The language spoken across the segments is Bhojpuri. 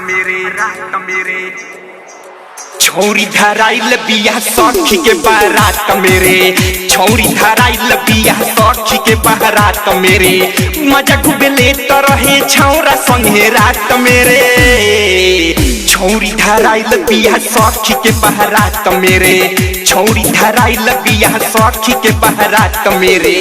मेरे छौरी धराइल बिया सखी के बारात मेरे छौरी धराइल बिया सखी के बारात मेरे मजा खूबे लेत रहे छौरा संगे रात मेरे छौरी धराइल बिया सखी के बारात मेरे छौरी धराइल बिया सखी के बारात मेरे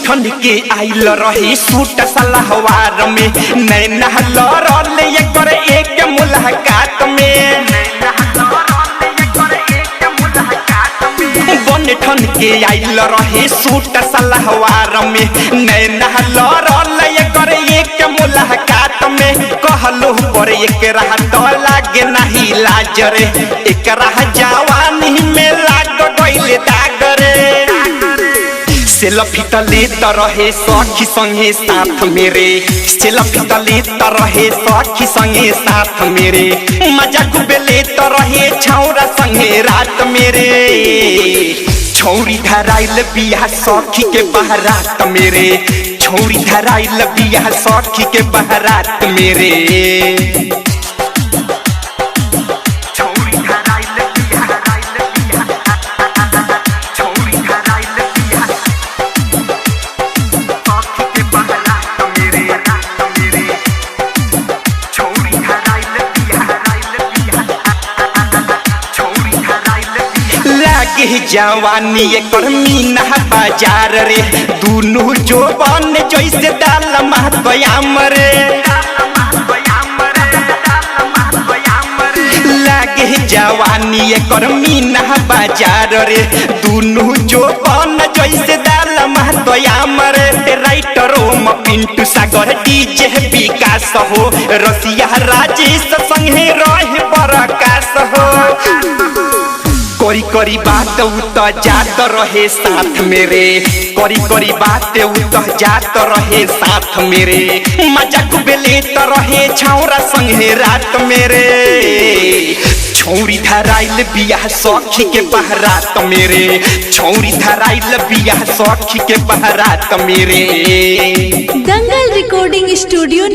ठंड के आइल रही सूट सलवार में नैना लड़ल एक मुलाकात में बन ठंड के आइल रही सूट सलवार में नैना लड़ल एक मुलाकात में कहलो पर एक रात लागे नहीं लाज रे एक जवानी में लाग गइल दाग रे सेल्फी लेत रहे सखी संगे साथ मेरे सेल्फी लेत रहे सखी संगे साथ मेरे मजा खूबे लेत रहे छौरा संगे रात मेरे छौरी धराइल बिया सखी के बारात मेरे छौरी धराइल बिया सखी के बारात मेरे जवानी एकर मीना बाजार रे दुनु जो बन जैसे दाल महकयाम रे लागे जवानी एकर मीना बाजार रे दुनु जो बन जैसे दाल महकयाम रे राइटर ओम पिंटू सागर डीजे विकास हो रसिया राजेश संगे रहे प्रकाश हो करी करी बात उत जात रहे साथ मेरे करी करी बात उत जात रहे साथ मेरे मजा खूबे लेत रहे छौरा संगे रात मेरे छौरी धराइल बिया सखी के बारात मेरे छौरी धराइल बिया सखी के बारात मेरे दंगल रिकॉर्डिंग स्टूडियो।